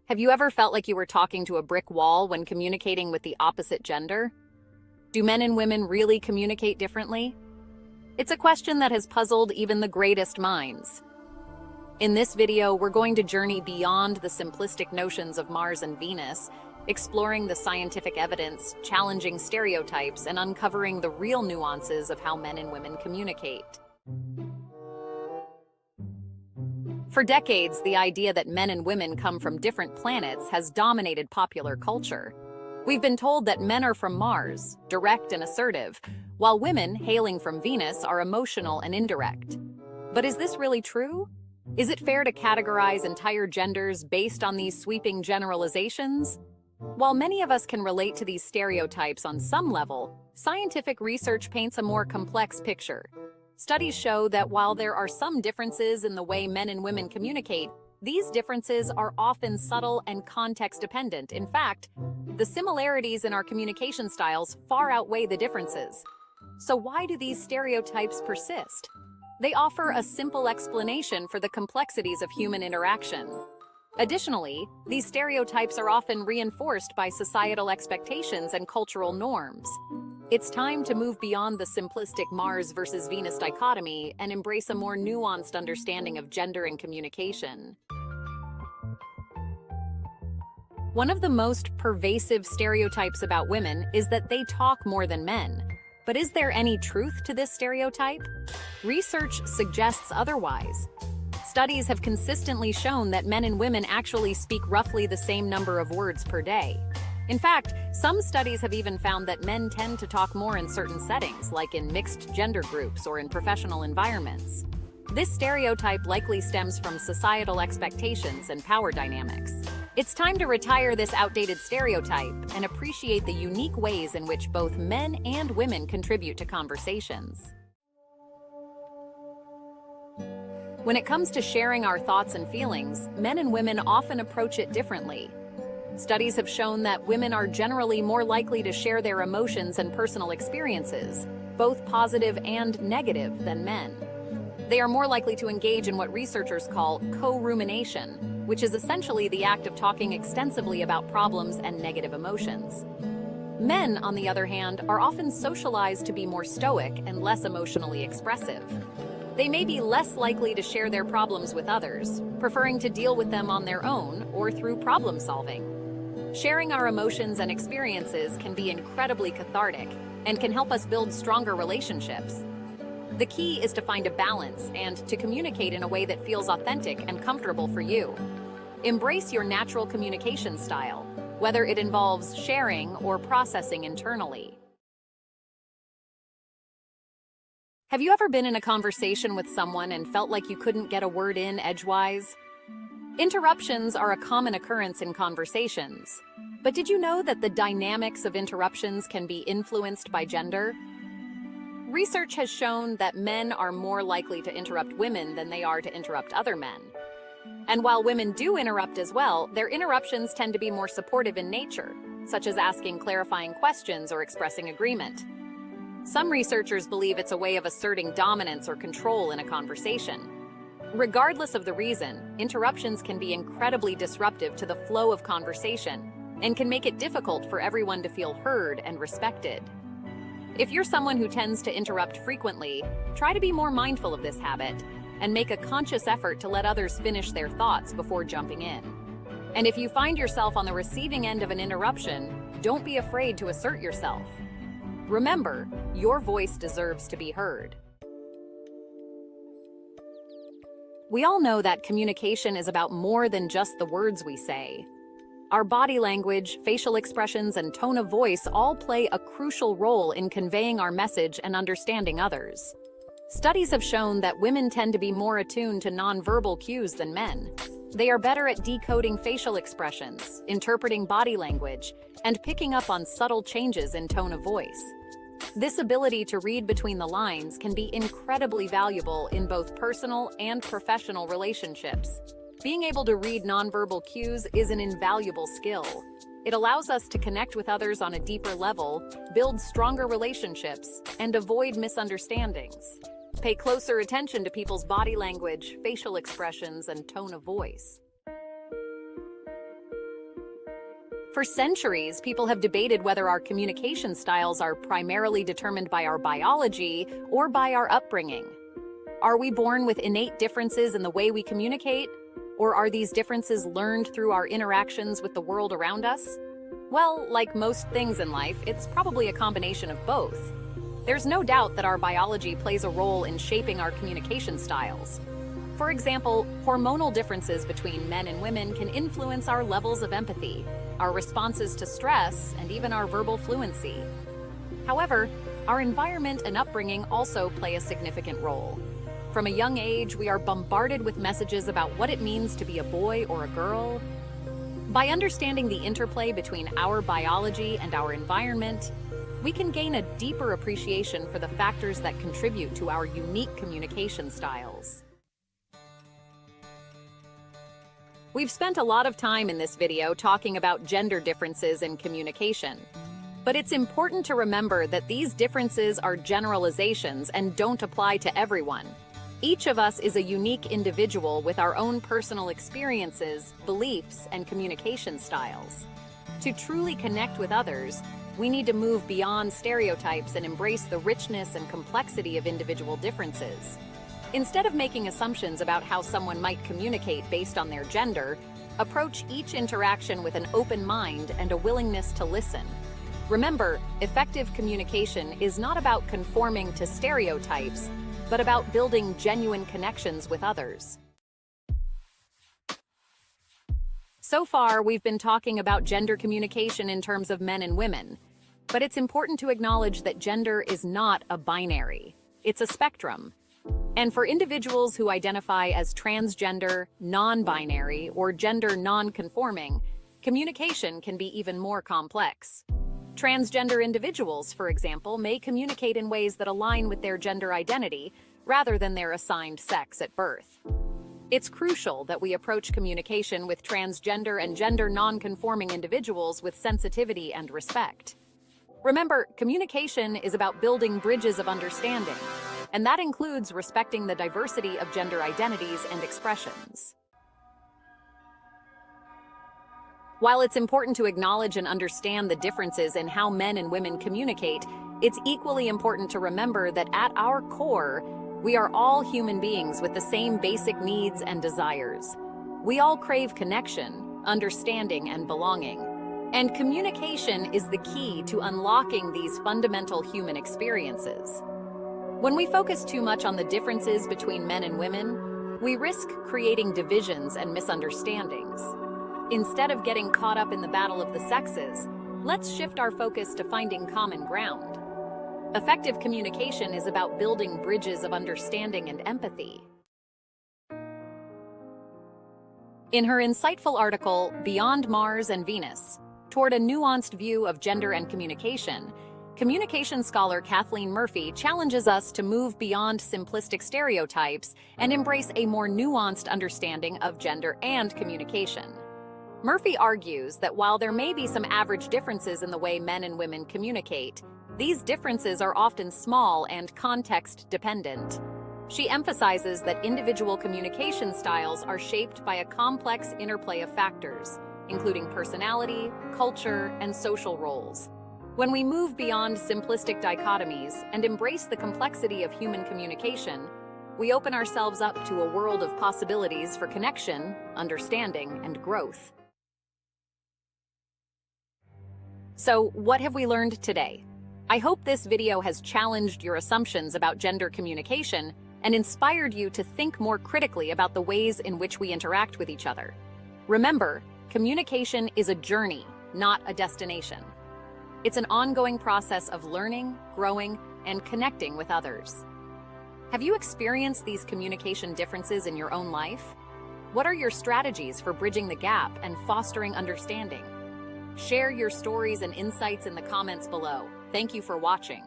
Have you ever felt like you were talking to a brick wall when communicating with the opposite gender? Do men and women really communicate differently? It's a question that has puzzled even the greatest minds. In this video, we're going to journey beyond the simplistic notions of Mars and Venus, exploring the scientific evidence, challenging stereotypes, and uncovering the real nuances of how men and women communicate. For decades, the idea that men and women come from different planets has dominated popular culture. We've been told that men are from Mars, direct and assertive, while women, hailing from Venus, are emotional and indirect. But is this really true? Is it fair to categorize entire genders based on these sweeping generalizations? While many of us can relate to these stereotypes on some level, scientific research paints a more complex picture. Studies show that while there are some differences in the way men and women communicate, these differences are often subtle and context-dependent. In fact, the similarities in our communication styles far outweigh the differences. So why do these stereotypes persist? They offer a simple explanation for the complexities of human interaction. Additionally, these stereotypes are often reinforced by societal expectations and cultural norms. It's time to move beyond the simplistic Mars versus Venus dichotomy and embrace a more nuanced understanding of gender and communication. One of the most pervasive stereotypes about women is that they talk more than men. But is there any truth to this stereotype? Research suggests otherwise. Studies have consistently shown that men and women actually speak roughly the same number of words per day. In fact, some studies have even found that men tend to talk more in certain settings, like in mixed gender groups or in professional environments. This stereotype likely stems from societal expectations and power dynamics. It's time to retire this outdated stereotype and appreciate the unique ways in which both men and women contribute to conversations. When it comes to sharing our thoughts and feelings, men and women often approach it differently. Studies have shown that women are generally more likely to share their emotions and personal experiences, both positive and negative, than men. They are more likely to engage in what researchers call co-rumination, which is essentially the act of talking extensively about problems and negative emotions. Men, on the other hand, are often socialized to be more stoic and less emotionally expressive. They may be less likely to share their problems with others, preferring to deal with them on their own or through problem solving. Sharing our emotions and experiences can be incredibly cathartic and can help us build stronger relationships. The key is to find a balance and to communicate in a way that feels authentic and comfortable for you. Embrace your natural communication style, whether it involves sharing or processing internally. Have you ever been in a conversation with someone and felt like you couldn't get a word in edgewise? Interruptions are a common occurrence in conversations. But did you know that the dynamics of interruptions can be influenced by gender? Research has shown that men are more likely to interrupt women than they are to interrupt other men. And while women do interrupt as well, their interruptions tend to be more supportive in nature, such as asking clarifying questions or expressing agreement. Some researchers believe it's a way of asserting dominance or control in a conversation. Regardless of the reason, interruptions can be incredibly disruptive to the flow of conversation and can make it difficult for everyone to feel heard and respected. If you're someone who tends to interrupt frequently, try to be more mindful of this habit and make a conscious effort to let others finish their thoughts before jumping in. And if you find yourself on the receiving end of an interruption, don't be afraid to assert yourself. Remember, your voice deserves to be heard. We all know that communication is about more than just the words we say. Our body language, facial expressions, and tone of voice all play a crucial role in conveying our message and understanding others. Studies have shown that women tend to be more attuned to nonverbal cues than men. They are better at decoding facial expressions, interpreting body language, and picking up on subtle changes in tone of voice. This ability to read between the lines can be incredibly valuable in both personal and professional relationships. Being able to read nonverbal cues is an invaluable skill. It allows us to connect with others on a deeper level, build stronger relationships, and avoid misunderstandings. Pay closer attention to people's body language, facial expressions, and tone of voice. For centuries, people have debated whether our communication styles are primarily determined by our biology or by our upbringing. Are we born with innate differences in the way we communicate, or are these differences learned through our interactions with the world around us? Well, like most things in life, it's probably a combination of both. There's no doubt that our biology plays a role in shaping our communication styles. For example, hormonal differences between men and women can influence our levels of empathy, our responses to stress, and even our verbal fluency. However, our environment and upbringing also play a significant role. From a young age, we are bombarded with messages about what it means to be a boy or a girl. By understanding the interplay between our biology and our environment, we can gain a deeper appreciation for the factors that contribute to our unique communication styles. We've spent a lot of time in this video talking about gender differences in communication. But it's important to remember that these differences are generalizations and don't apply to everyone. Each of us is a unique individual with our own personal experiences, beliefs, and communication styles. To truly connect with others, we need to move beyond stereotypes and embrace the richness and complexity of individual differences. Instead of making assumptions about how someone might communicate based on their gender, approach each interaction with an open mind and a willingness to listen. Remember, effective communication is not about conforming to stereotypes, but about building genuine connections with others. So far, we've been talking about gender communication in terms of men and women, but it's important to acknowledge that gender is not a binary. It's a spectrum. And for individuals who identify as transgender, non-binary, or gender non-conforming, communication can be even more complex. Transgender individuals, for example, may communicate in ways that align with their gender identity rather than their assigned sex at birth. It's crucial that we approach communication with transgender and gender non-conforming individuals with sensitivity and respect. Remember, communication is about building bridges of understanding, and that includes respecting the diversity of gender identities and expressions. While it's important to acknowledge and understand the differences in how men and women communicate, it's equally important to remember that at our core, we are all human beings with the same basic needs and desires. We all crave connection, understanding, and belonging. And communication is the key to unlocking these fundamental human experiences. When we focus too much on the differences between men and women, we risk creating divisions and misunderstandings. Instead of getting caught up in the battle of the sexes, let's shift our focus to finding common ground. Effective communication is about building bridges of understanding and empathy. In her insightful article, Beyond Mars and Venus, Toward a Nuanced View of Gender and Communication, communication scholar Kathleen Murphy challenges us to move beyond simplistic stereotypes and embrace a more nuanced understanding of gender and communication. Murphy argues that while there may be some average differences in the way men and women communicate, these differences are often small and context-dependent. She emphasizes that individual communication styles are shaped by a complex interplay of factors, including personality, culture, and social roles. When we move beyond simplistic dichotomies and embrace the complexity of human communication, we open ourselves up to a world of possibilities for connection, understanding, and growth. So, what have we learned today? I hope this video has challenged your assumptions about gender communication and inspired you to think more critically about the ways in which we interact with each other. Remember, communication is a journey, not a destination. It's an ongoing process of learning, growing, and connecting with others. Have you experienced these communication differences in your own life? What are your strategies for bridging the gap and fostering understanding? Share your stories and insights in the comments below. Thank you for watching.